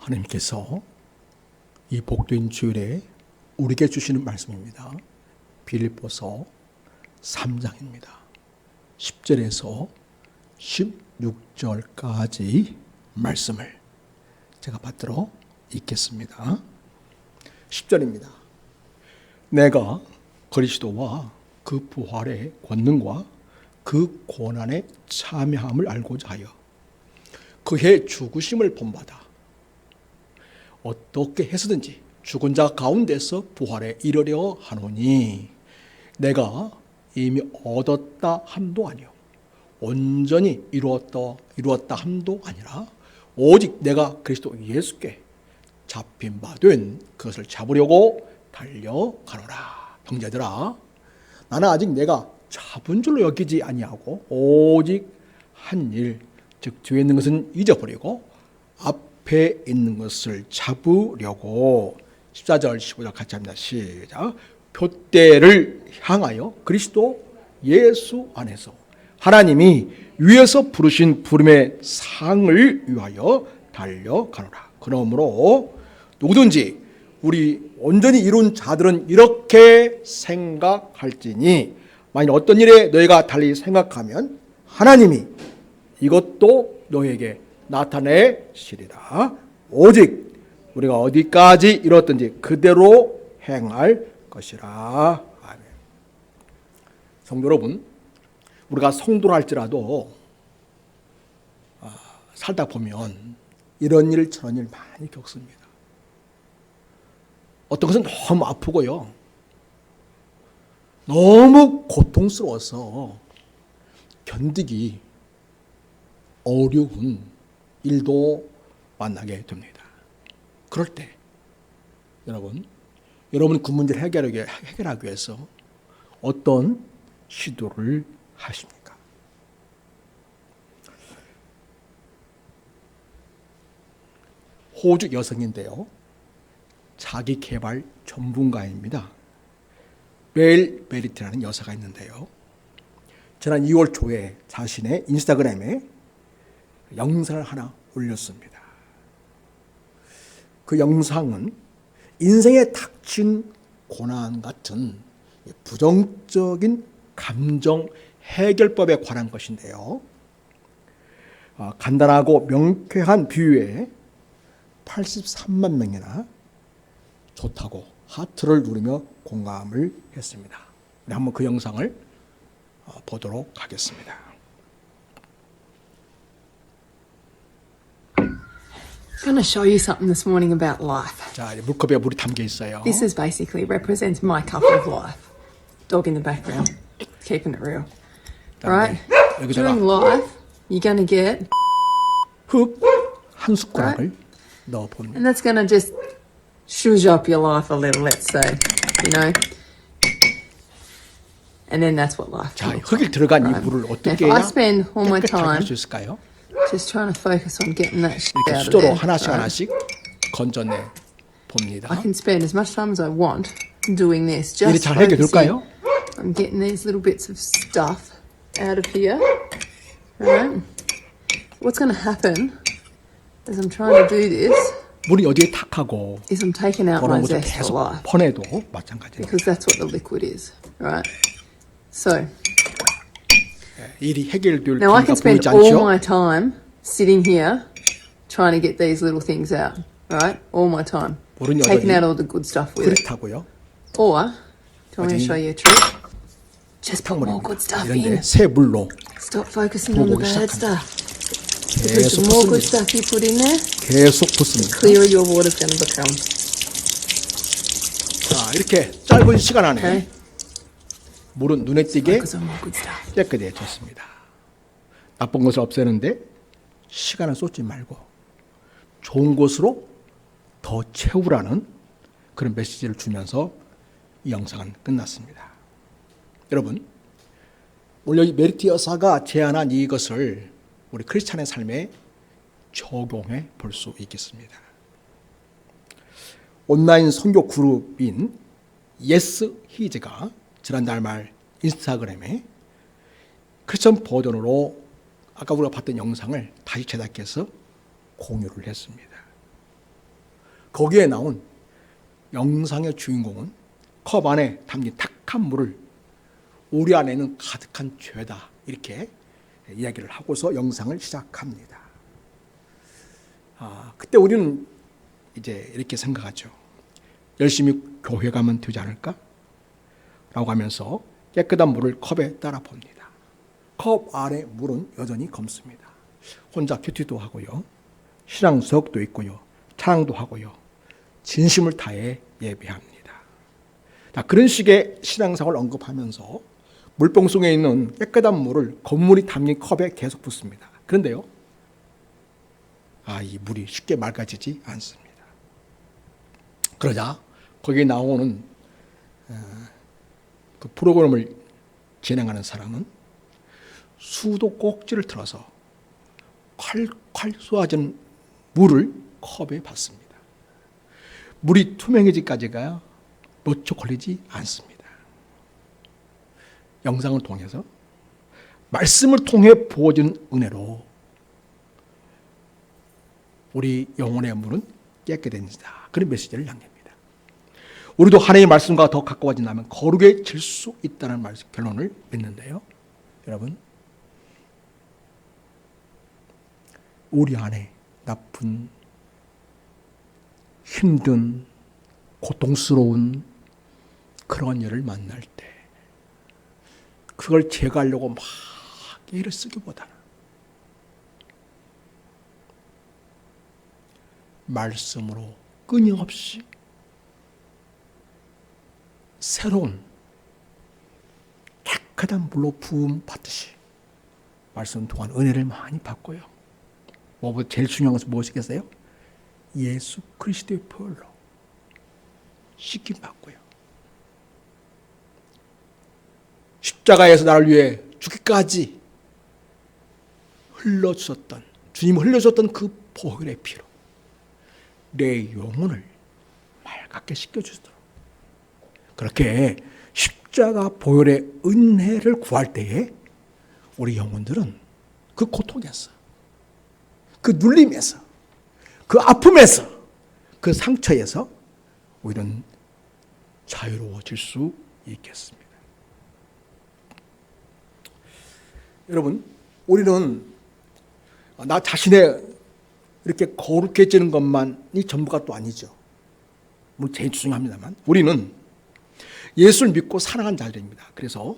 하나님께서 이 복된 주일에 우리에게 주시는 말씀입니다. 빌립보서 3장입니다. 10절에서 16절까지 말씀을 제가 받들어 읽겠습니다. 10절입니다. 내가 그리스도와 그 부활의 권능과 그 고난의 참여함을 알고자 하여 그의 죽으심을 본받아 어떻게 해서든지 죽은 자 가운데서 부활에 이르려 하노니 내가 이미 얻었다 함도 아니요 온전히 이루었다 함도 아니라 오직 내가 그리스도 예수께 잡힌 바 된 그것을 잡으려고 달려가노라. 형제들아, 나는 아직 내가 잡은 줄로 여기지 아니하고 오직 한 일, 즉 뒤에 있는 것은 잊어버리고 앞에 있는 것을 잡으려고 14절 15절 같이 합니다. 시작. 표대를 향하여 그리스도 예수 안에서 하나님이 위에서 부르신 부름의 상을 위하여 달려가노라. 그러므로 누구든지 우리 온전히 이룬 자들은 이렇게 생각할지니 만일 어떤 일에 너희가 달리 생각하면 하나님이 이것도 너희에게 나타내시리라. 오직 우리가 어디까지 이뤘든지 그대로 행할 것이라. 아멘. 성도 여러분, 우리가 성도라 할지라도 살다 보면 이런 일 저런 일 많이 겪습니다. 어떤 것은 너무 아프고요, 너무 고통스러워서 견디기 어려운 일도 만나게 됩니다. 그럴 때 여러분 그 문제를 해결하기 위해서 어떤 시도를 하십니까? 호주 여성인데요, 자기 개발 전문가입니다. 벨 베리티라는 여사가 있는데요, 지난 2월 초에 자신의 인스타그램에 영상을 하나 올렸습니다. 그 영상은 인생에 닥친 고난 같은 부정적인 감정 해결법에 관한 것인데요, 간단하고 명쾌한 비유에 83만 명이나 좋다고 하트를 누르며 공감을 했습니다. 우리 한번 그 영상을 보도록 하겠습니다. I'm going to show you something this morning about life. 자, 물컵에 물이 담겨 있어요. This is basically represents my cup of life. Dog in the background, keeping it real. Right? During life, you're going to get 흙 한 숟가락을 넣어 봅니다. and that's going to just zhuzh up your life a little, let's say, you know. And then that's what life 자, feels 흙이 like. 들어간 이 Right? 물을 Now, 어떻게 if I 해야 spend all my 깨끗하게 할 time 수 있을까요? just trying to focus on getting that shit 이렇게 out of 수저로 there, 하나씩 right? 하나씩 건져내 봅니다. I can spend as much time as I want doing this. 일이 Just 잘 focusing 해결될까요? on getting these little bits of stuff out of here. Right? What's going to happen as I'm trying to do this 물이 어디에 탁하고 is I'm taking out my 그런 것을 zest for 계속 life 퍼내도 마찬가지입니다. because that's what the liquid is. Right? So 일이 해결될 now I 기미가 can spend 보이지 all 않죠? my time sitting here trying to get these little things out. Right? All my time. 물은 Taking 여전히 out all the good stuff with it. 흐릿하고요. Or, do you want me to show you a trick? Just put more good stuff 이런데 in. 새 물로 Stop focusing on the 보기 bad 시작합니다. stuff. Because 계속 the more good 붓습니다. stuff you put in there, 계속 붓습니다. clearer your water's going to become. 자, 이렇게 짧은 시간 안에 Okay? 물은 눈에 띄게 Focus on more good stuff. 깨끗해졌습니다. 나쁜 것을 없애는데 시간을 쏟지 말고 좋은 것으로 더 채우라는 그런 메시지를 주면서 이 영상은 끝났습니다. 여러분, 오늘 메리티 여사가 제안한 이것을 우리 크리스찬의 삶에 적용해 볼 수 있겠습니다. 온라인 선교 그룹인 예스 히즈가 지난달 말 인스타그램에 크리스천 버전으로 아까 우리가 봤던 영상을 다시 제작해서 공유를 했습니다. 거기에 나온 영상의 주인공은 컵 안에 담긴 탁한 물을 우리 안에는 가득한 죄다 이렇게 이야기를 하고서 영상을 시작합니다. 그때 우리는 이제 이렇게 생각하죠. 열심히 교회 가면 되지 않을까? 라고 하면서 깨끗한 물을 컵에 따라 봅니다. 컵 안에 물은 여전히 검습니다. 혼자 큐티도 하고요. 신앙수업도 있고요. 찬양도 하고요. 진심을 다해 예배합니다. 그런 식의 신앙생활을 언급하면서 물병 속에 있는 깨끗한 물을 건물이 담긴 컵에 계속 붓습니다. 그런데요, 이 물이 쉽게 맑아지지 않습니다. 그러자 거기에 나오는 그 프로그램을 진행하는 사람은 수도 꼭지를 틀어서 콸콸 쏟아지는 물을 컵에 받습니다. 물이 투명해지기까지가 몇 초 걸리지 않습니다. 영상을 통해서 말씀을 통해 부어진 은혜로 우리 영혼의 물은 깨끗해진다. 그런 메시지를 남깁니다. 우리도 하나님의 말씀과 더 가까워진다면 거룩해질 수 있다는 결론을 맺는데요. 여러분, 우리 안에 나쁜, 힘든, 고통스러운 그런 일을 만날 때 그걸 제거하려고 막 애를 쓰기보다는 말씀으로 끊임없이 새로운 깨끗한 물로 부음 받듯이 말씀 동안 은혜를 많이 받고요. 뭐보다 제일 중요한 것은 무엇이겠어요? 예수 그리스도의 보혈로 씻김 받고요. 십자가에서 나를 위해 죽기까지 흘러주셨던, 주님이 흘려주셨던 그 보혈의 피로 내 영혼을 맑게 씻겨주시도록, 그렇게 십자가 보혈의 은혜를 구할 때에 우리 영혼들은 그 고통에서, 그 눌림에서, 그 아픔에서, 그 상처에서 우리는 자유로워질 수 있겠습니다. 여러분, 우리는 나 자신의 이렇게 거룩해지는 것만이 전부가 또 아니죠. 뭐 제일 중요합니다만 우리는 예수를 믿고 사랑한 자들입니다. 그래서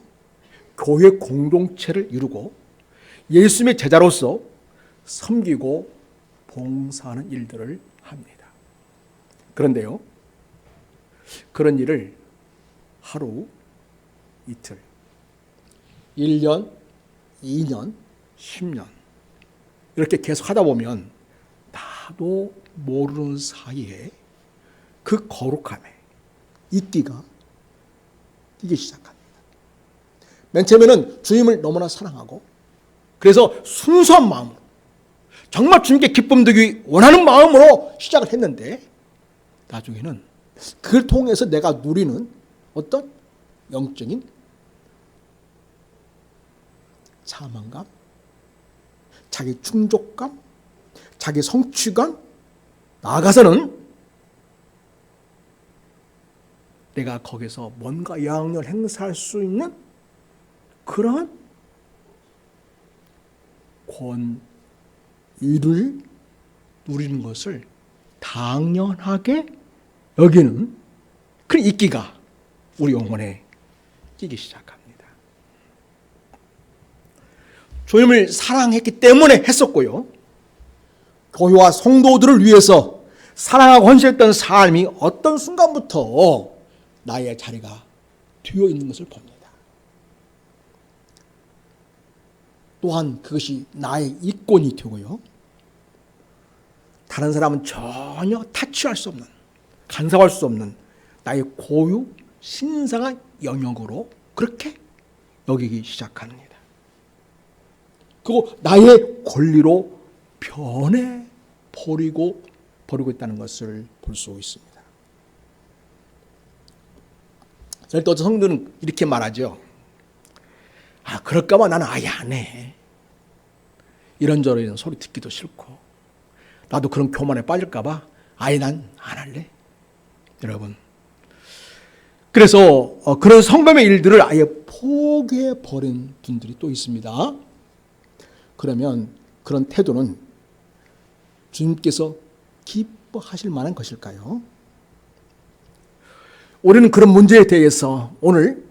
교회 공동체를 이루고 예수님의 제자로서 섬기고 봉사하는 일들을 합니다. 그런데요, 그런 일을 하루, 이틀, 1년, 2년, 10년 이렇게 계속 하다 보면 나도 모르는 사이에 그 거룩함에 이끼가 끼기 시작합니다. 맨 처음에는 주님을 너무나 사랑하고 그래서 순수한 마음으로 정말 주님께 기쁨 드리기 원하는 마음으로 시작을 했는데 나중에는 그걸 통해서 내가 누리는 어떤 영적인 자만감, 자기 충족감, 자기 성취감, 나아가서는 내가 거기서 뭔가 영향력을 행사할 수 있는 그러한 권위를 누리는 것을 당연하게 여기는 그 이끼가 우리 영혼에 끼기 시작합니다. 주님을 사랑했기 때문에 했었고요. 교회와 성도들을 위해서 사랑하고 헌신했던 삶이 어떤 순간부터 나의 자리가 되어 있는 것을 봅니다. 또한 그것이 나의 이권이 되고요. 다른 사람은 전혀 타치할 수 없는, 간섭할 수 없는 나의 고유, 신성한 영역으로 그렇게 여기기 시작합니다. 그리고 나의 권리로 변해버리고 있다는 것을 볼 수 있습니다. 또 어떤 성도는 이렇게 말하죠. 그럴까봐 나는 아예 안 해. 이런저런 소리 듣기도 싫고 나도 그런 교만에 빠질까봐 아예 난 안 할래. 여러분. 그래서 그런 성감의 일들을 아예 포기해 버린 분들이 또 있습니다. 그러면 그런 태도는 주님께서 기뻐하실 만한 것일까요? 우리는 그런 문제에 대해서 오늘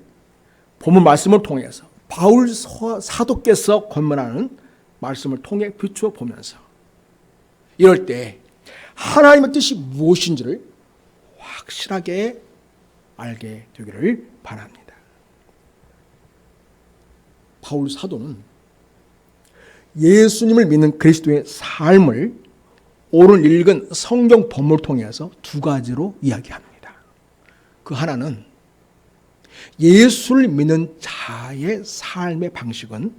본문 말씀을 통해서 바울 사도께서 권면하는 말씀을 통해 비추어 보면서 이럴 때 하나님의 뜻이 무엇인지를 확실하게 알게 되기를 바랍니다. 바울 사도는 예수님을 믿는 그리스도의 삶을 오늘 읽은 성경 본문을 통해서 두 가지로 이야기합니다. 그 하나는 예수를 믿는 자의 삶의 방식은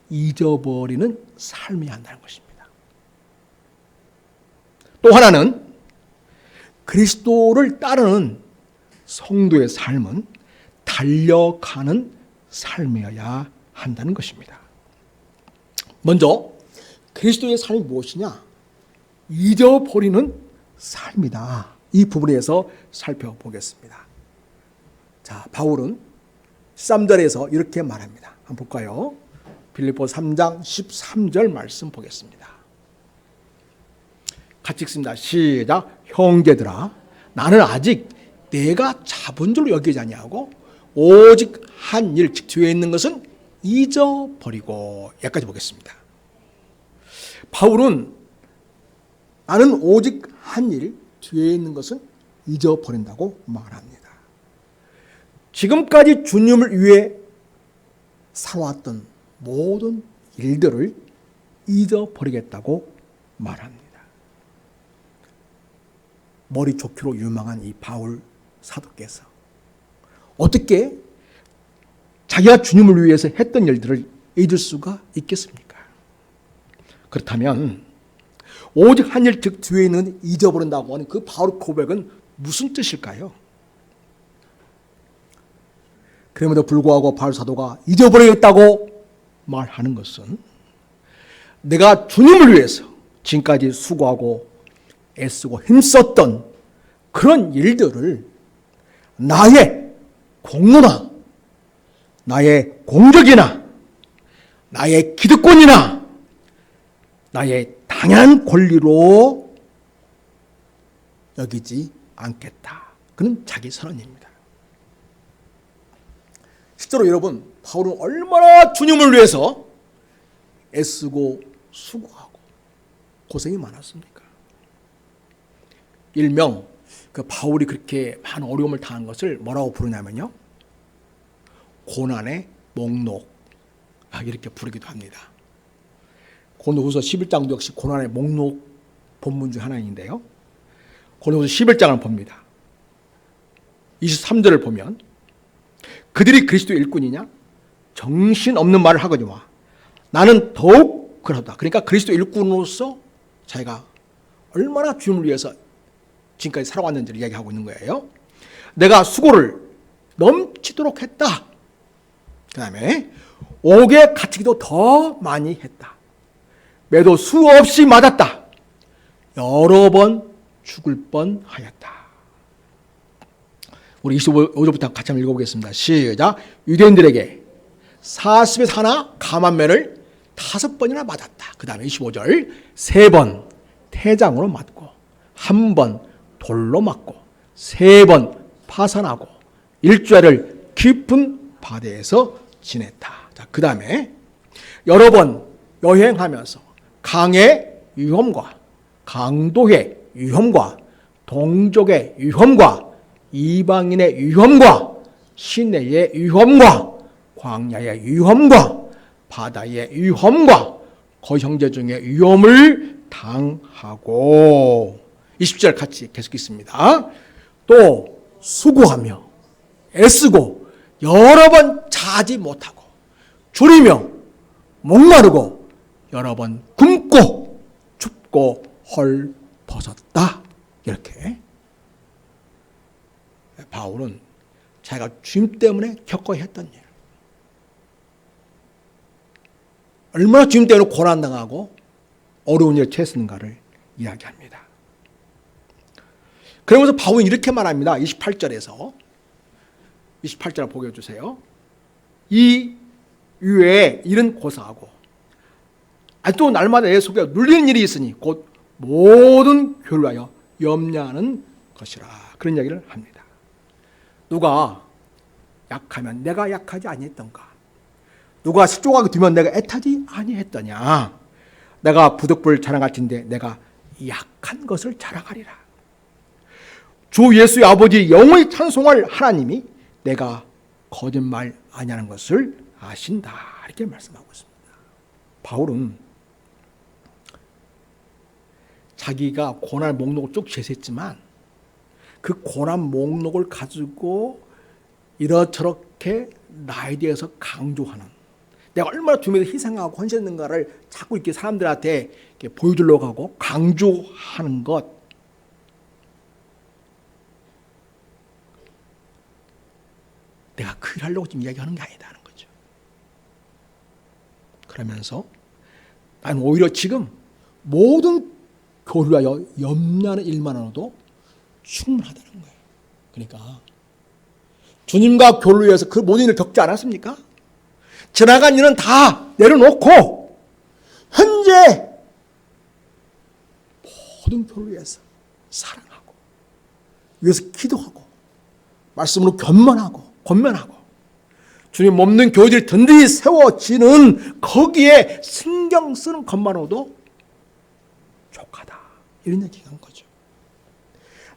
잊어버리는 삶이어야 한다는 것입니다. 또 하나는 그리스도를 따르는 성도의 삶은 달려가는 삶이어야 한다는 것입니다. 먼저 그리스도의 삶이 무엇이냐? 잊어버리는 삶이다. 이 부분에서 살펴보겠습니다. 자, 바울은 13절에서 이렇게 말합니다. 한번 볼까요? 빌립보 3장 13절 말씀 보겠습니다. 같이 읽습니다. 시작. 형제들아, 나는 아직 내가 잡은 줄 여기지 아니하고 오직 한 일, 즉 뒤에 있는 것은 잊어버리고. 여기까지 보겠습니다. 바울은 나는 오직 한 일, 뒤에 있는 것은 잊어버린다고 말합니다. 지금까지 주님을 위해 살아왔던 모든 일들을 잊어버리겠다고 말합니다. 머리 좋기로 유명한 이 바울 사도께서 어떻게 자기가 주님을 위해서 했던 일들을 잊을 수가 있겠습니까? 그렇다면 오직 한 일, 즉 뒤에 있는 잊어버린다고 하는 그 바울 고백은 무슨 뜻일까요? 그럼에도 불구하고 바울 사도가 잊어버리겠다고 말하는 것은 내가 주님을 위해서 지금까지 수고하고 애쓰고 힘썼던 그런 일들을 나의 공로나 나의 공적이나 나의 기득권이나 나의 당연한 권리로 여기지 않겠다. 그는 자기 선언입니다. 실제로 여러분, 바울은 얼마나 주님을 위해서 애쓰고 수고하고 고생이 많았습니까? 일명 그 바울이 그렇게 많은 어려움을 당한 것을 뭐라고 부르냐면요, 고난의 목록, 이렇게 부르기도 합니다. 고린도후서 11장도 역시 고난의 목록 본문 중 하나인데요, 고린도후서 11장을 봅니다. 23절을 보면 그들이 그리스도의 일꾼이냐? 정신없는 말을 하거니와 나는 더욱 그러다. 그러니까 그리스도 일꾼으로서 자기가 얼마나 주님을 위해서 지금까지 살아왔는지를 이야기하고 있는 거예요. 내가 수고를 넘치도록 했다. 그 다음에 옥에 갇히기도 더 많이 했다. 매도 수없이 맞았다. 여러 번 죽을 뻔하였다. 우리 25절부터 같이 한번 읽어보겠습니다. 시작. 유대인들에게 40에 하나 감한매를 5번이나 맞았다. 그 다음에 25절 3번 태장으로 맞고 1번 돌로 맞고 3번 파산하고 일주일을 깊은 바다에서 지냈다. 자, 그 다음에 여러 번 여행하면서 강의 위험과 강도의 위험과 동족의 위험과 이방인의 위험과 시내의 위험과 광야의 위험과 바다의 위험과 거형제 중의 위험을 당하고 20절 같이 계속 있습니다. 또 수고하며 애쓰고 여러 번 자지 못하고 졸이며 목마르고 여러 번 굶고 춥고 헐벗었다. 이렇게 바울은 자기가 주님 때문에 겪어야 했던 일, 얼마나 주님 때문에 고난당하고 어려운 일을 처했는가를 이야기합니다. 그러면서 바울은 이렇게 말합니다. 28절을 보게 해주세요. 이 위에 이런 고사하고 아직도 날마다 내 속에 눌리는 일이 있으니 곧 모든 교회를 하여 염려하는 것이라. 그런 이야기를 합니다. 누가 약하면 내가 약하지 아니했던가? 누가 실족하게 두면 내가 애타지 아니했더냐? 내가 부득불 자랑할진대 내가 약한 것을 자랑하리라. 주 예수의 아버지 영원히 찬송할 하나님이 내가 거짓말 아니하는 것을 아신다. 이렇게 말씀하고 있습니다. 바울은 자기가 고난 목록을 쭉 제시했지만 그 고난 목록을 가지고 이렇저렇게 나에 대해서 강조하는, 내가 얼마나 주님에서 희생하고 헌신했는가를 자꾸 이렇게 사람들한테 이렇게 보여주려고 하고 강조하는 것, 내가 그 일 하려고 지금 이야기하는 게 아니다는 거죠. 그러면서 나는 오히려 지금 모든 교류하여 염려하는 일만으로도 충분하다는 거예요. 그러니까 주님과 교류해서 그 모든 일을 겪지 않았습니까? 지나간 일은 다 내려놓고 현재 모든 교류에서 사랑하고 위해서 기도하고 말씀으로 권면하고 주님 몸는 교회들이 든든히 세워지는 거기에 신경 쓰는 것만으로도 족하다. 이런 얘기가 한 거죠.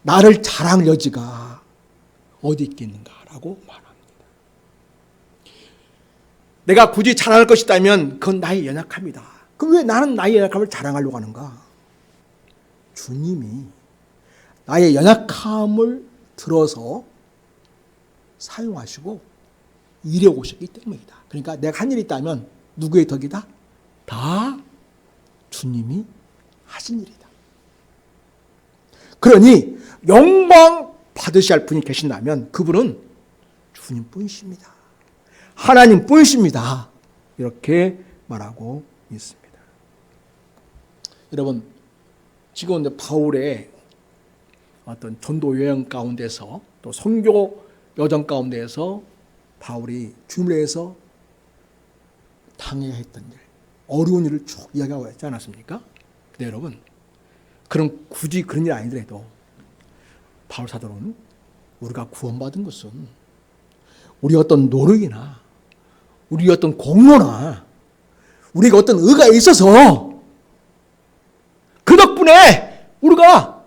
나를 자랑할 여지가 어디 있겠는가라고 말합니다. 내가 굳이 자랑할 것이 있다면 그건 나의 연약함이다. 그럼 왜 나는 나의 연약함을 자랑하려고 하는가? 주님이 나의 연약함을 들어서 사용하시고 일해 오셨기 때문이다. 그러니까 내가 한 일이 있다면 누구의 덕이다? 다 주님이 하신 일이다. 그러니 영광 받으셔야 할 분이 계신다면 그분은 주님뿐이십니다. 하나님뿐이십니다. 이렇게 말하고 있습니다. 여러분, 지금 이제 바울의 어떤 전도 여행 가운데서 또 선교 여정 가운데에서 바울이 주님을 위해서 당해야 했던 일, 어려운 일을 쭉 이야기하고 있지 않았습니까? 근데 여러분, 그런 굳이 그런 일 아니더라도 바울 사도는 우리가 구원받은 것은 우리 어떤 노력이나 우리 어떤 공로나 우리가 어떤 의가 있어서 그 덕분에 우리가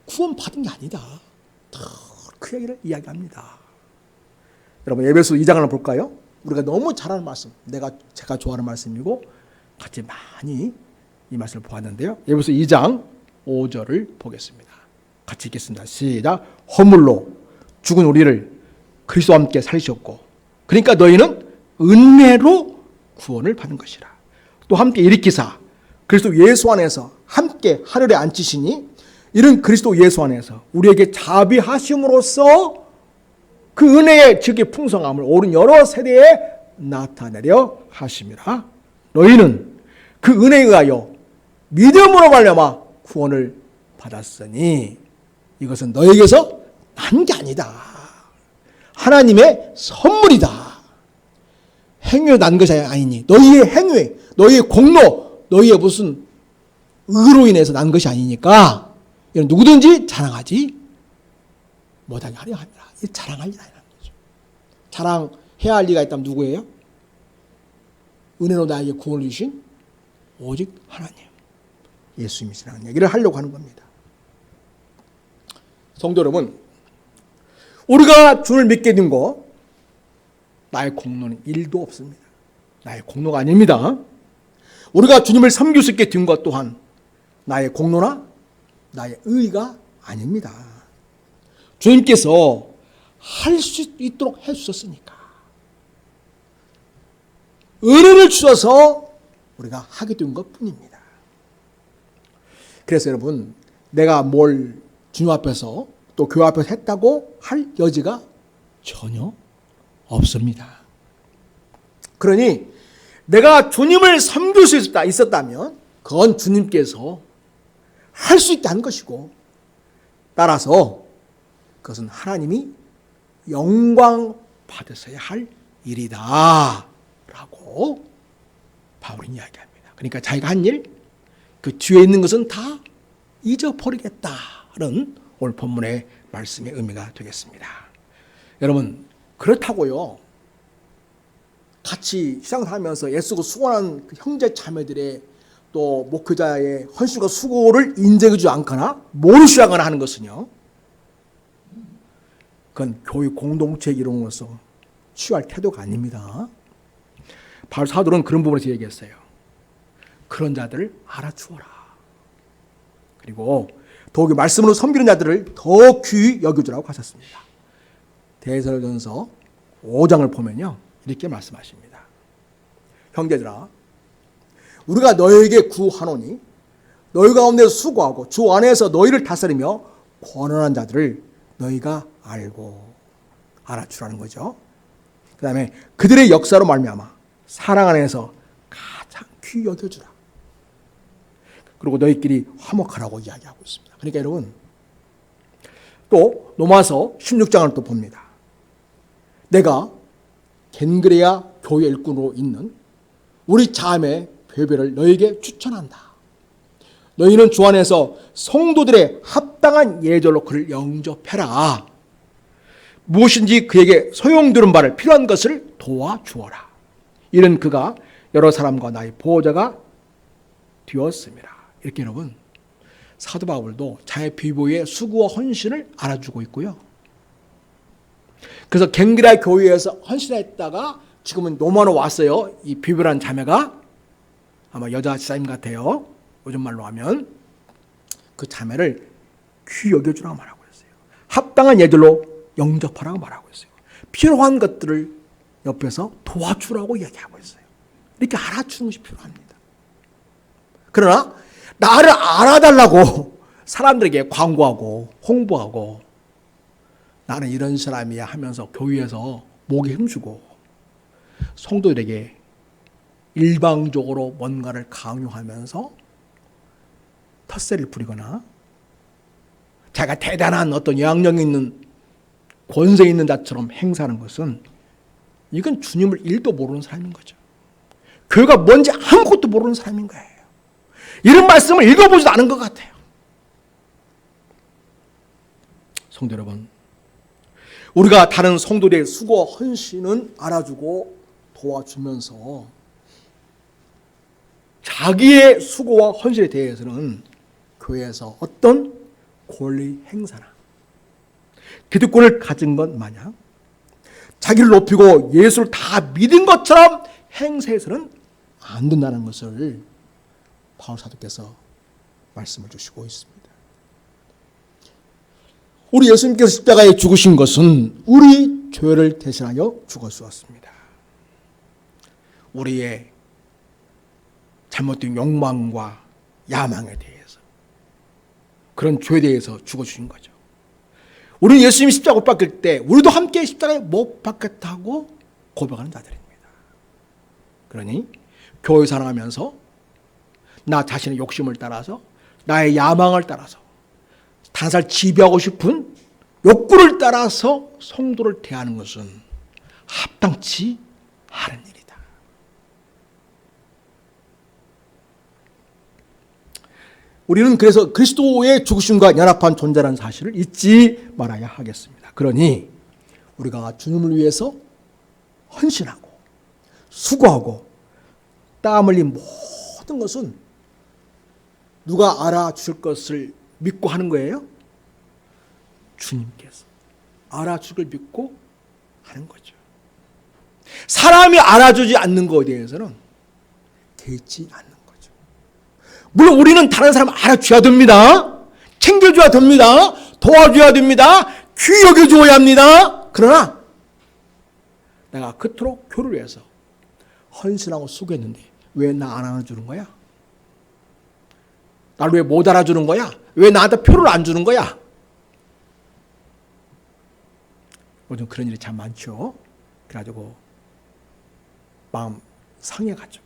구원받은 게 아니다. 그 얘기를 이야기합니다. 여러분, 에베소 2장을 한번 볼까요? 우리가 너무 잘 아는 말씀, 제가 좋아하는 말씀이고 같이 많이 이 말씀을 보았는데요. 에베소 2장 5절을 보겠습니다. 같이 읽겠습니다. 시작. 허물로 죽은 우리를 그리스도와 함께 살리셨고 그러니까 너희는 은혜로 구원을 받은 것이라. 또 함께 일으키사 그리스도 예수 안에서 함께 하늘에 앉히시니 이런 그리스도 예수 안에서 우리에게 자비하심으로써 그 은혜의 즉의 풍성함을 오른 여러 세대에 나타내려 하심이라. 너희는 그 은혜에 의하여 믿음으로 말미암아 구원을 받았으니 이것은 너에게서 난 게 아니다. 하나님의 선물이다. 행위로 난 것이 아니니 너희의 행위, 너희의 공로, 너희의 무슨 의로 인해서 난 것이 아니니까 이런 누구든지 자랑하지 못하게 하려 합니다. 자랑할 일 아니라는 거죠. 자랑해야 할 리가 있다면 누구예요? 은혜로 나에게 구원을 주신 오직 하나님, 예수님이시라는 얘기를 하려고 하는 겁니다. 성도 여러분, 우리가 주를 믿게 된 거 나의 공로는 1도 없습니다. 나의 공로가 아닙니다. 우리가 주님을 섬길 수 있게 된 것 또한 나의 공로나 나의 의의가 아닙니다. 주님께서 할 수 있도록 해주셨으니까 은혜를 주셔서 우리가 하게 된 것뿐입니다. 그래서 여러분, 내가 뭘 주님 앞에서 또 교회 앞에서 했다고 할 여지가 전혀 없습니다. 그러니 내가 주님을 섬길 수 있었다면 그건 주님께서 할 수 있게 한 것이고 따라서 그것은 하나님이 영광 받으셔야 할 일이다 라고 바울은 이야기합니다. 그러니까 자기가 한 일, 그 뒤에 있는 것은 다 잊어버리겠다는 오늘 본문의 말씀의 의미가 되겠습니다. 여러분, 그렇다고요, 같이 신앙하면서 애쓰고 수고하는 그 형제 자매들의 또 목회자의 헌신과 수고를 인정해주지 않거나 모르시하거나 하는 것은요, 그건 교회 공동체의 이름으로서 취할 태도가 아닙니다. 바울 사도는 그런 부분에서 얘기했어요. 그런 자들을 알아주어라. 그리고 더욱이 말씀으로 섬기는 자들을 더 귀히 여겨주라고 하셨습니다. 데살로니가전서 5장을 보면요, 이렇게 말씀하십니다. 형제들아, 우리가 너에게 구하노니 너희 가운데 수고하고 주 안에서 너희를 다스리며 권한한 자들을 너희가 알고 알아주라는 거죠. 그 다음에 그들의 역사로 말미암아 사랑 안에서 가장 귀히 여겨주라. 그리고 너희끼리 화목하라고 이야기하고 있습니다. 그러니까 여러분, 또 로마서 16장을 또 봅니다. 내가 겐그레아 교회 일꾼으로 있는 우리 자매 베베를 너에게 추천한다. 너희는 주 안에서 성도들의 합당한 예절로 그를 영접해라. 무엇인지 그에게 소용되는 바를 필요한 것을 도와주어라. 이는 그가 여러 사람과 나의 보호자가 되었습니다. 이렇게 여러분, 사도 바울도 자의 비보의 수고와 헌신을 알아주고 있고요. 그래서 겐그레아 교회에서 헌신했다가 지금은 로마로 왔어요. 이 비보라는 자매가 아마 여자 지사님 같아요. 요즘 말로 하면 그 자매를 귀히 여겨주라고 말하고 있어요. 합당한 예절로 영접하라고 말하고 있어요. 필요한 것들을 옆에서 도와주라고 이야기하고 있어요. 이렇게 알아주는 것이 필요합니다. 그러나 나를 알아달라고 사람들에게 광고하고 홍보하고 나는 이런 사람이야 하면서 교회에서 목에 힘주고 성도들에게 일방적으로 뭔가를 강요하면서 텃세를 부리거나 자기가 대단한 어떤 영향력 있는 권세 있는 자처럼 행사하는 것은 이건 주님을 일도 모르는 사람인 거죠. 교회가 뭔지 아무것도 모르는 사람인 거예요. 이런 말씀을 읽어보지도 않은 것 같아요. 성도 여러분, 우리가 다른 성도들의 수고와 헌신은 알아주고 도와주면서 자기의 수고와 헌신에 대해서는 교회에서 어떤 권리 행사나 기득권을 가진 것 마냥 자기를 높이고 예수를 다 믿은 것처럼 행세해서는 안 된다는 것을 바울 사도께서 말씀을 주시고 있습니다. 우리 예수님께서 십자가에 죽으신 것은 우리 죄를 대신하여 죽었습니다. 우리의 잘못된 욕망과 야망에 대해서, 그런 죄에 대해서 죽어주신 거죠. 우리는 예수님이 십자가 못 박힐 때 우리도 함께 십자가에 못 박혔다고 고백하는 자들입니다. 그러니 교회 살아가면서 나 자신의 욕심을 따라서 나의 야망을 따라서 다른 사람을 지배하고 싶은 욕구를 따라서 성도를 대하는 것은 합당치 않은 일이다. 우리는 그래서 그리스도의 죽으심과 연합한 존재라는 사실을 잊지 말아야 하겠습니다. 그러니 우리가 주님을 위해서 헌신하고 수고하고 땀 흘린 모든 것은 누가 알아주실 것을 믿고 하는 거예요? 주님께서 알아주길 믿고 하는 거죠. 사람이 알아주지 않는 것에 대해서는 되지 않는 거죠. 물론 우리는 다른 사람 알아줘야 됩니다. 챙겨줘야 됩니다. 도와줘야 됩니다. 귀히 여겨줘야 합니다. 그러나 내가 그토록 교를 위해서 헌신하고 수고했는데 왜 나 안 알아주는 거야? 나를 왜 못 알아주는 거야? 왜 나한테 표를 안 주는 거야? 요즘 그런 일이 참 많죠. 그래가지고 마음 상해가지고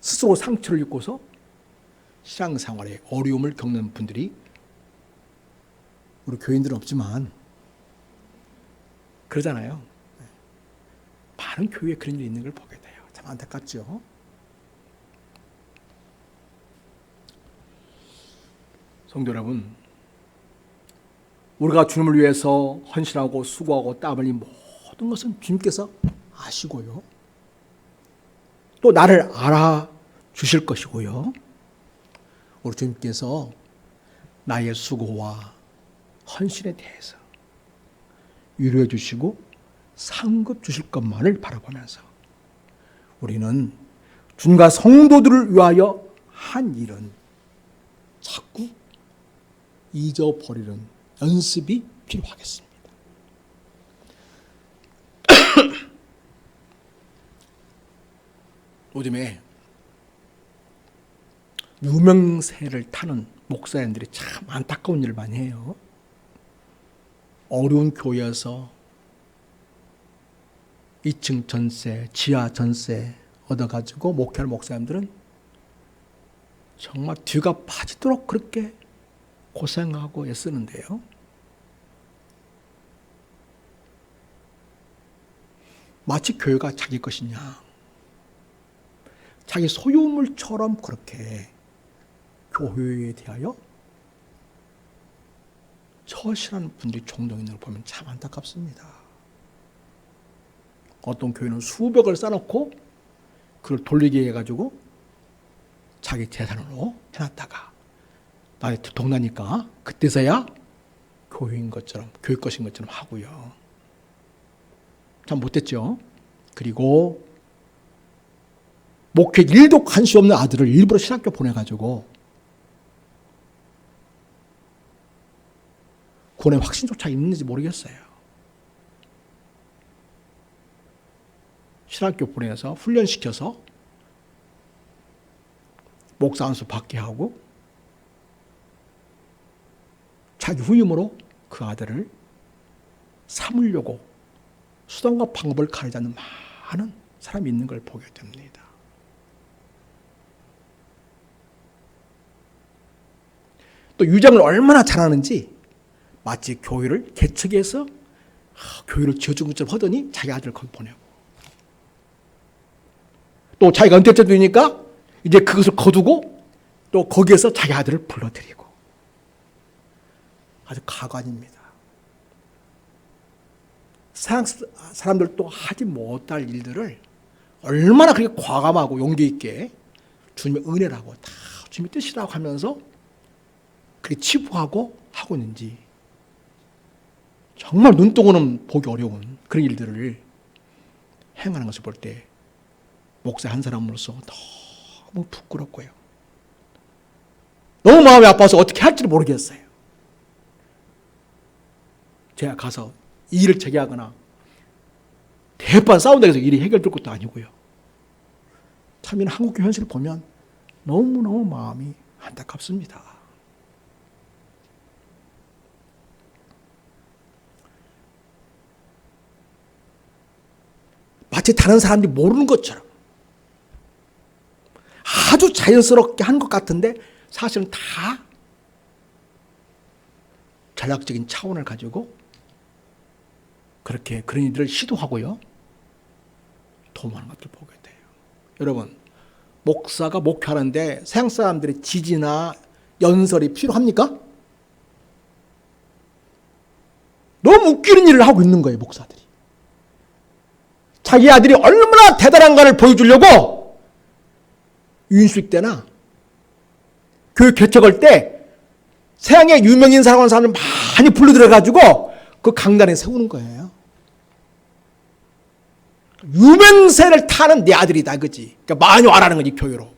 스스로 상처를 입고서 신앙생활에 어려움을 겪는 분들이 우리 교인들은 없지만 그러잖아요. 많은 교회에 그런 일이 있는 걸 보게 돼요. 참 안타깝죠. 성도 여러분, 우리가 주님을 위해서 헌신하고 수고하고 땀 흘린 모든 것은 주님께서 아시고요. 또 나를 알아주실 것이고요. 우리 주님께서 나의 수고와 헌신에 대해서 위로해 주시고 상급 주실 것만을 바라보면서 우리는 주님과 성도들을 위하여 한 일은 자꾸 잊어버리는 연습이 필요하겠습니다. 요즘에 유명세를 타는 목사님들이 참 안타까운 일을 많이 해요. 어려운 교회에서 2층 전세, 지하 전세 얻어가지고 목회하는 목사님들은 정말 뒤가 빠지도록 그렇게 고생하고 애쓰는데요. 마치 교회가 자기 것이냐, 자기 소유물처럼 그렇게 교회에 대하여 처신하는 분들이 종종 있는 걸 보면 참 안타깝습니다. 어떤 교회는 수백을 쌓아놓고 그걸 돌리게 해가지고 자기 재산으로 해놨다가 나에 들통나니까 그때서야 교회인 것처럼, 교회 것인 것처럼 하고요. 참 못됐죠. 그리고 목회 일도 관심 없는 아들을 일부러 신학교 보내가지고 구원의 확신조차 있는지 모르겠어요. 신학교 보내서 훈련시켜서 목사 안수 받게 하고 자기 후임으로 그 아들을 삼으려고 수단과 방법을 가리지 않는 많은 사람이 있는 걸 보게 됩니다. 또 유장을 얼마나 잘하는지 마치 교회를 개척해서 교회를 지어준 것처럼 하더니 자기 아들을 거기 보내고 또 자기가 은퇴때 되니까 이제 그것을 거두고 또 거기에서 자기 아들을 불러들이고 아주 가관입니다. 세상 사람들도 하지 못할 일들을 얼마나 그렇게 과감하고 용기 있게 주님의 은혜라고 다 주님의 뜻이라고 하면서 그렇게 치부하고 하고 있는지 정말 눈동자는 보기 어려운 그런 일들을 행하는 것을 볼 때 목사 한 사람으로서 너무 부끄럽고요. 너무 마음이 아파서 어떻게 할지를 모르겠어요. 제가 가서 이 일을 제기하거나 대판 싸운다고 해서 일이 해결될 것도 아니고요. 참 이런 한국교 현실을 보면 너무너무 마음이 안타깝습니다. 마치 다른 사람들이 모르는 것처럼 아주 자연스럽게 한 것 같은데 사실은 다 전략적인 차원을 가지고 그렇게 그런 일들을 시도하고요. 도모하는 것들 보게 돼요. 여러분, 목사가 목회하는데 서양 사람들의 지지나 연설이 필요합니까? 너무 웃기는 일을 하고 있는 거예요, 목사들이. 자기 아들이 얼마나 대단한가를 보여주려고 유인수익 때나 교육 개척할 때 서양의 유명인사라고 하는 사람을 많이 불러들여가지고 그 강단에 세우는 거예요. 유명세를 타는 내 아들이다, 그지? 그러니까 많이 와라는 거지, 교회로.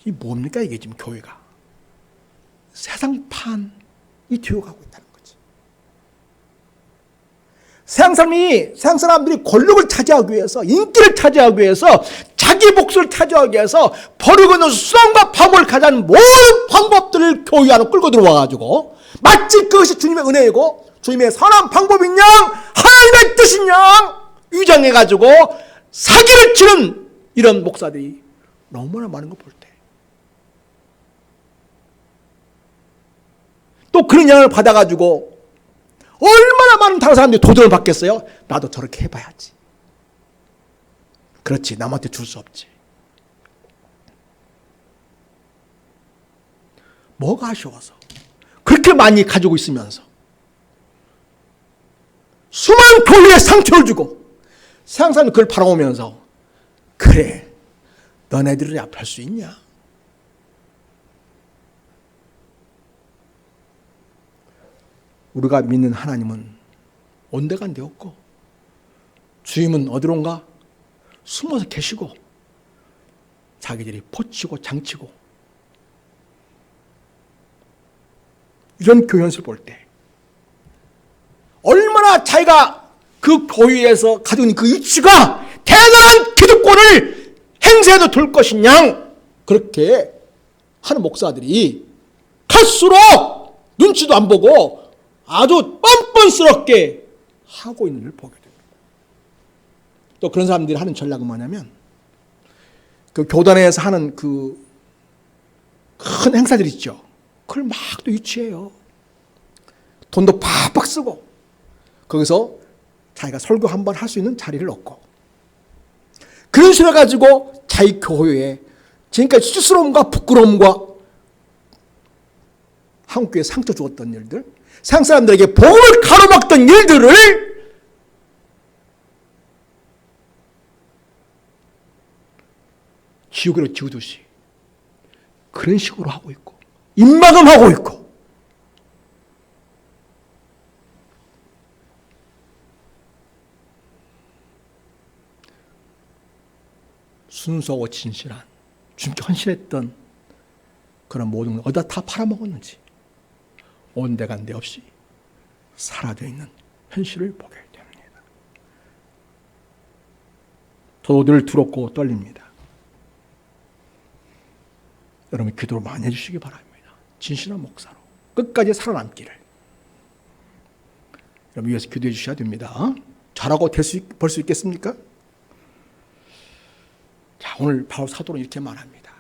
이 뭡니까, 이게 지금 교회가? 세상판이 되어가고 있다는 거지. 세상 사람들이 권력을 차지하기 위해서, 인기를 차지하기 위해서, 자기 몫을 차지하기 위해서 버리고 있는 수단과 방법을 가져가는 모든 방법들을 교회 안으로 끌고 들어와가지고 마치 그것이 주님의 은혜이고 주님의 선한 방법인 양 하나님의 뜻인 양 위장해가지고 사기를 치는 이런 목사들이 너무나 많은 거 볼 때. 또 그런 영향을 받아가지고 얼마나 많은 다른 사람들이 도전을 받겠어요? 나도 저렇게 해봐야지. 그렇지, 남한테 줄 수 없지. 뭐가 아쉬워서 그렇게 많이 가지고 있으면서 수많은 교회에 상처를 주고 세상 사람들이 그걸 바라보면서 그래, 너네들은 앞에 할 수 있냐? 우리가 믿는 하나님은 온데간데 없고 주님은 어디론가 숨어서 계시고 자기들이 포치고 장치고 이런 교현을 볼 때 얼마나 자기가 그 교회에서 가지고 있는 그 위치가 대단한 기득권을 행세해도 될 것이냐 그렇게 하는 목사들이 갈수록 눈치도 안 보고 아주 뻔뻔스럽게 하고 있는 걸 보게 됩니다. 또 그런 사람들이 하는 전략은 뭐냐면 그 교단에서 하는 그 큰 행사들 있죠. 그걸 막 또 유치해요. 돈도 팍팍 쓰고 거기서 자기가 설교 한번 할 수 있는 자리를 얻고 그런 식으로 해가지고 자기 교회에 지금까지 수치스러움과 부끄러움과 한국교회에 상처 주었던 일들 세상 사람들에게 복음을 가로막던 일들을 지우개로 지우듯이 그런 식으로 하고 있고 입막음하고 있고 순수하고 진실한 주님께 헌신했던 그런 모든 걸 어디다 다 팔아먹었는지 온데간데 없이 사라져 있는 현실을 보게 됩니다. 저도 늘 두렵고 떨립니다. 여러분 기도를 많이 해주시기 바랍니다. 진실한 목사로 끝까지 살아남기를 여러분 위해서 기도해 주셔야 됩니다. 잘하고 볼 수 있겠습니까? 자, 오늘 바울 사도는 이렇게 말합니다.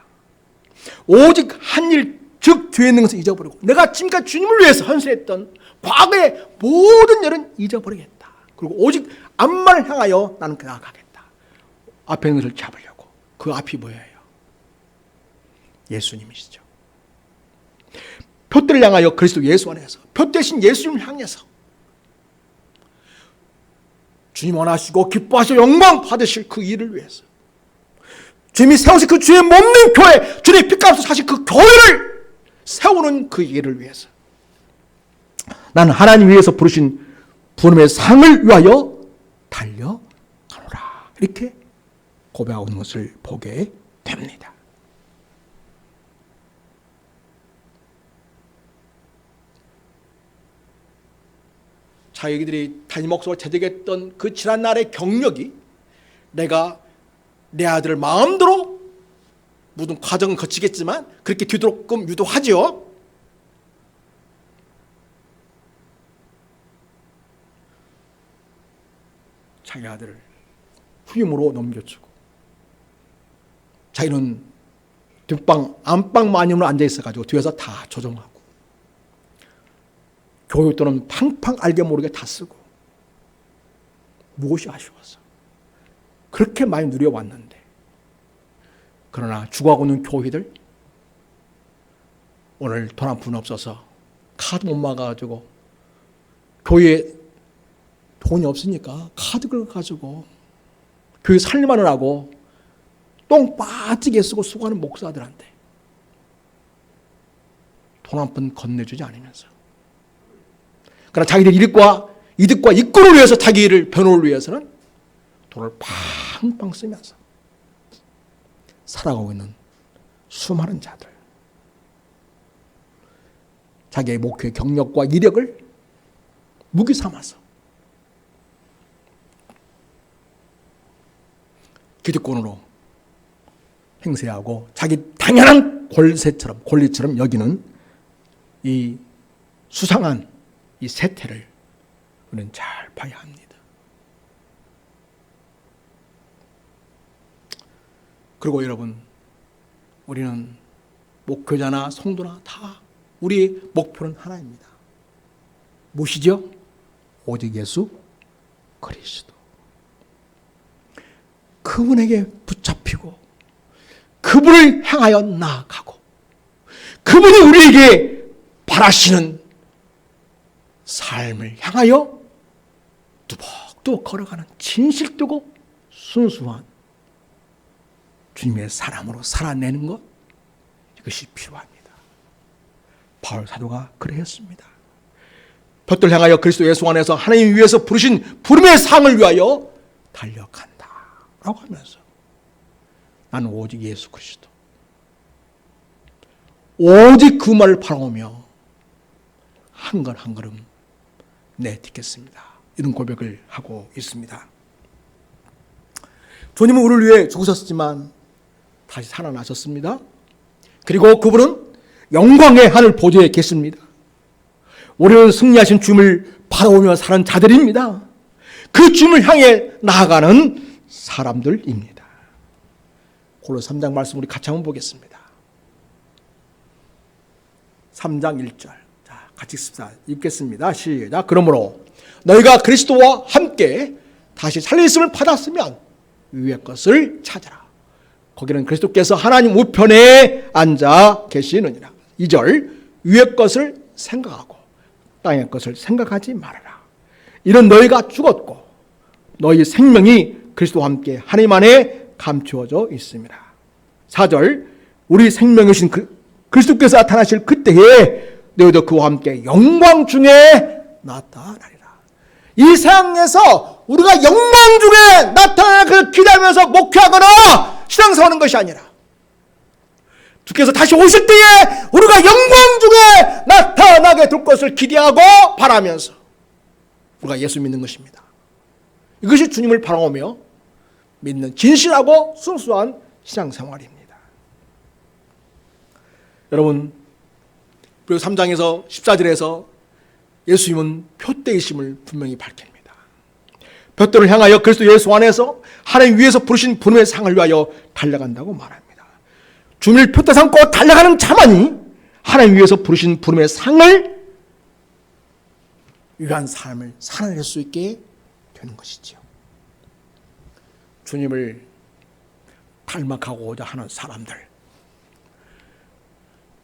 오직 한 일 즉 뒤에 있는 것을 잊어버리고 내가 지금까지 주님을 위해서 헌신했던 과거의 모든 일은 잊어버리겠다. 그리고 오직 앞만을 향하여 나는 나아가겠다. 앞에 있는 것을 잡으려고. 그 앞이 뭐예요? 예수님이시죠. 표대를 향하여 그리스도 예수 안에서 표 대신 예수님을 향해서 주님 원하시고 기뻐하시고 영광 받으실 그 일을 위해서 주님이 세우신 그 주의 몸된 교회 주님의 피값으로 사실 그 교회를 세우는 그 일을 위해서 나는 하나님 위해서 부르신 부름의 상을 위하여 달려가노라 이렇게 고백하고 있는 것을 보게 됩니다. 자기들이 단임 목사로 재직했던 그 지난 날의 경력이 내가 내 아들을 마음대로 모든 과정은 거치겠지만 그렇게 뒤도끔 유도하죠. 자기 아들을 후임으로 넘겨주고 자기는 뒷방 안방 마님으로 앉아있어가지고 뒤에서 다 조정하고 교육도는 팡팡 알게 모르게 다 쓰고 무엇이 아쉬워서 그렇게 많이 누려왔는데 그러나 죽어가고 있는 교회들 오늘 돈 한 푼 없어서 카드 못 막아가지고 교회에 돈이 없으니까 카드 긁어가지고 교회 살림하느라고 똥 빠지게 쓰고 수고하는 목사들한테 돈 한 푼 건네주지 않으면서 그러나 자기들 이득과 이권을 위해서 자기 일을 변호를 위해서는 돈을 팡팡 쓰면서 살아가고 있는 수많은 자들 자기의 목회의 경력과 이력을 무기 삼아서 기득권으로 행세하고 자기 당연한 권리처럼 여기는 이 수상한 이 세태를 우리는 잘 봐야 합니다. 그리고 여러분 우리는 목회자나 성도나 다 우리의 목표는 하나입니다. 무엇이죠? 오직 예수 그리스도. 그분에게 붙잡히고 그분을 향하여 나아가고 그분이 우리에게 바라시는 삶을 향하여 뚜벅뚜벅 걸어가는 진실되고 순수한 주님의 사람으로 살아내는 것, 이것이 필요합니다. 바울 사도가 그러했습니다. 볕들 향하여 그리스도 예수 안에서 하나님 위에서 부르신 부름의 상을 위하여 달려간다 라고 하면서 나는 오직 예수 그리스도, 오직 그 말을 바라보며 한 걸 한 걸음 내딛겠습니다. 이런 고백을 하고 있습니다. 주님은 우리를 위해 죽으셨지만 다시 살아나셨습니다. 그리고 그분은 영광의 하늘 보좌에 계십니다. 우리는 승리하신 주님을 바라보며 사는 자들입니다. 그 주님을 향해 나아가는 사람들입니다. 골로새 3장 말씀 우리 같이 한번 보겠습니다. 3장 1절. 자, 같이 읽겠습니다. 시작. 그러므로 너희가 그리스도와 함께 다시 살리심을 받았으면 위의 것을 찾아라. 거기는 그리스도께서 하나님 우편에 앉아 계시느니라. 2절. 위의 것을 생각하고 땅의 것을 생각하지 말아라. 이런 너희가 죽었고 너희 생명이 그리스도와 함께 하나님 안에 감추어져 있습니다. 4절. 우리 생명이신 그리스도께서 나타나실 그때에 너희도 그와 함께 영광 중에 나타나리라. 이 세상에서 우리가 영광 중에 나타나는 것을 기대하면서 목회하거나 신앙생활하는 것이 아니라 주께서 다시 오실 때에 우리가 영광 중에 나타나게 될 것을 기대하고 바라면서 우리가 예수 믿는 것입니다. 이것이 주님을 바라보며 믿는 진실하고 순수한 신앙생활입니다. 여러분, 그리고 3장에서 14절에서 예수님은 표대이심을 분명히 밝힙니다. 볕들을 향하여 그리스도 예수 안에서 하나님 위에서 부르신 부름의 상을 위하여 달려간다고 말합니다. 주님을 표대 삼고 달려가는 자만이 하나님 위에서 부르신 부름의 상을 위한 삶을 살아낼 수 있게 되는 것이지요. 주님을 닮아가고자 하는 사람들,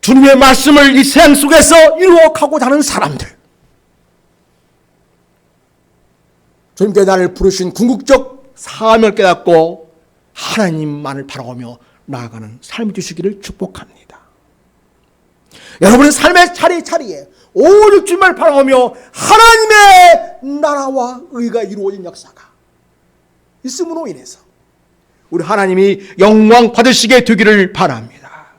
주님의 말씀을 이 세상 속에서 이루어가고자 하는 사람들, 주님께 나를 부르신 궁극적 사명을 깨닫고 하나님만을 바라보며 나아가는 삶을 주시기를 축복합니다. 여러분은 삶의 차례차례에 오직 주님을 바라보며 하나님의 나라와 의가 이루어진 역사가 있음으로 인해서 우리 하나님이 영광 받으시게 되기를 바랍니다.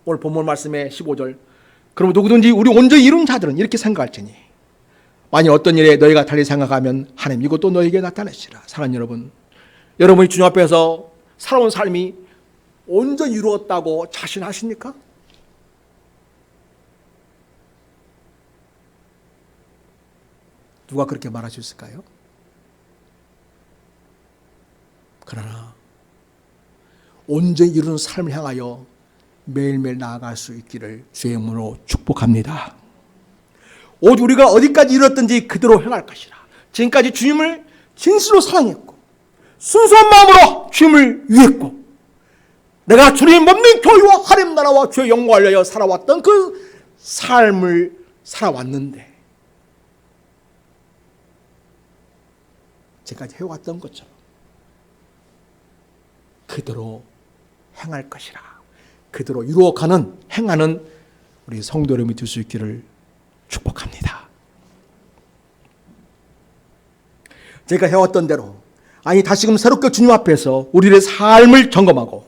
오늘 본문 말씀의 15절. 그럼 누구든지 우리 온전히 이룬 자들은 이렇게 생각할지니 만일 어떤 일에 너희가 달리 생각하면 하나님 이것도 너희에게 나타내시라. 사랑하는 여러분, 여러분이 주님 앞에서 살아온 삶이 온전히 이루었다고 자신하십니까? 누가 그렇게 말할 수 있을까요? 그러나 온전히 이루는 삶을 향하여 매일매일 나아갈 수 있기를 주의 이름으로 축복합니다. 오직 우리가 어디까지 이뤘든지 그대로 행할 것이라. 지금까지 주님을 진실로 사랑했고 순수한 마음으로 주님을 위했고 내가 주님 몸된 교회와 하나님 나라와 주의 영광을 위하여 살아왔던 그 삶을 살아왔는데 지금까지 해왔던 것처럼 그대로 행할 것이라. 그대로 이루어가는 행하는 우리 성도 여러분이 될 수 있기를 축복합니다. 제가 해왔던 대로 아니 다시금 새롭게 주님 앞에서 우리의 삶을 점검하고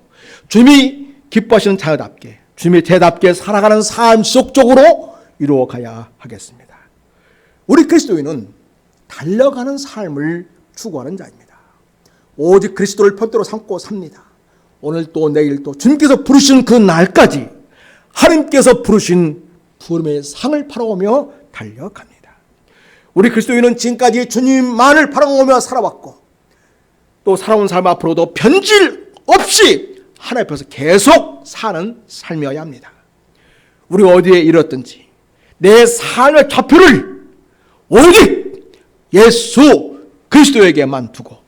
주님이 기뻐하시는 자녀답게 주님의 제답게 살아가는 삶 지속적으로 이루어가야 하겠습니다. 우리 그리스도인은 달려가는 삶을 추구하는 자입니다. 오직 그리스도를 편대로 삼고 삽니다. 오늘 또 내일 또 주님께서 부르신 그 날까지 하나님께서 부르신 부름의 상을 바라보며 달려갑니다. 우리 그리스도인은 지금까지 주님만을 바라보며 살아왔고 또 살아온 삶 앞으로도 변질 없이 하나님 앞에서 계속 사는 삶이어야 합니다. 우리가 어디에 이뤘든지 내 삶의 좌표를 오직 예수 그리스도에게만 두고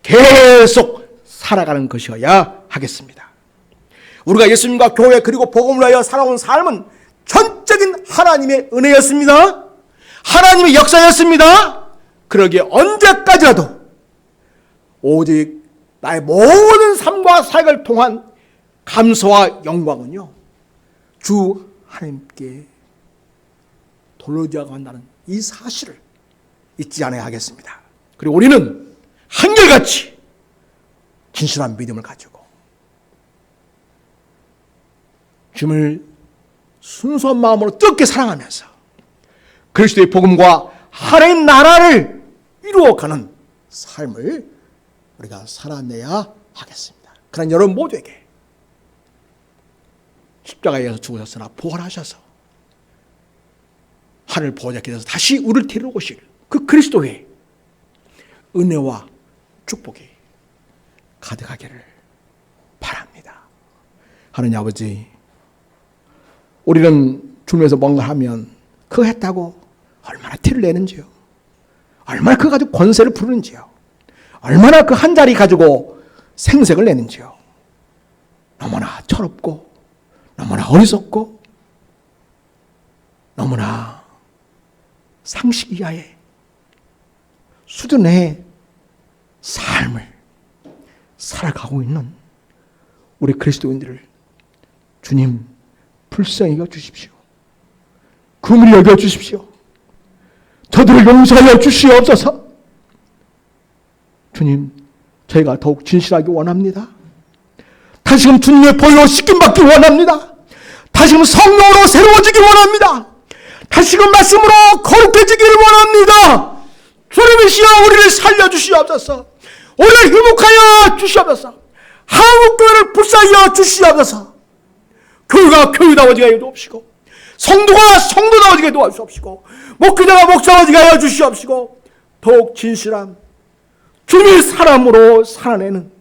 계속 살아가는 것이어야 하겠습니다. 우리가 예수님과 교회 그리고 복음을 위하여 살아온 삶은 전적인 하나님의 은혜였습니다. 하나님의 역사였습니다. 그러기에 언제까지라도 오직 나의 모든 삶과 사역을 통한 감사와 영광은요, 주 하나님께 돌려줘야 한다는 이 사실을 잊지 않아야 하겠습니다. 그리고 우리는 한결같이 진실한 믿음을 가지고 주님을 순수한 마음으로 뜨겁게 사랑하면서 그리스도의 복음과 하나님 나라를 이루어가는 삶을 우리가 살아내야 하겠습니다. 그런 여러분 모두에게 십자가에서 죽으셨으나 부활하셔서 하늘 보좌께서 다시 우리를 데리러 오실 그 그리스도의 은혜와 축복이 가득하기를 바랍니다. 하느님 아버지, 우리는 주님에서 뭔가 하면 그거 했다고 얼마나 티를 내는지요. 얼마나 그거 가지고 권세를 부르는지요. 얼마나 그 한 자리 가지고 생색을 내는지요. 너무나 철없고 너무나 어리석고 너무나 상식 이하의 수준의 삶을 살아가고 있는 우리 그리스도인들을 주님 불쌍히 여주십시오. 긍휼히 여겨주십시오. 저들을 용서하여 주시옵소서. 주님, 저희가 더욱 진실하기 원합니다. 다시금 주님의 보혈로 씻김받기 원합니다. 다시금 성령으로 새로워지기 원합니다. 다시금 말씀으로 거룩해지기를 원합니다. 주님이시여 우리를 살려주시옵소서. 우리를 회복하여 주시옵소서. 한국교회를 불쌍히 주시옵소서. 교회가 교회다워지게 하여 주옵시고, 성도가 성도다워지게 도와주옵시고, 목회자가 목사다워지게 하여 주시옵시고, 더욱 진실한 주님의 사람으로 살아내는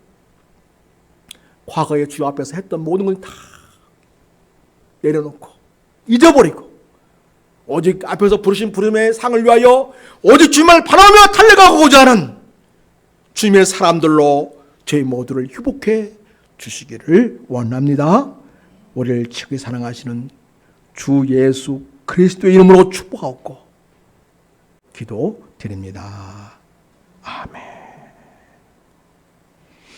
과거에 주 앞에서 했던 모든 걸 다 내려놓고 잊어버리고 오직 앞에서 부르신 부름의 상을 위하여 오직 주님을 바라며 달려가고자 하는 주님의 사람들로 저희 모두를 회복해 주시기를 원합니다. 우리를 지극히 사랑하시는 주 예수 그리스도의 이름으로 축복하옵고 기도드립니다. 아멘.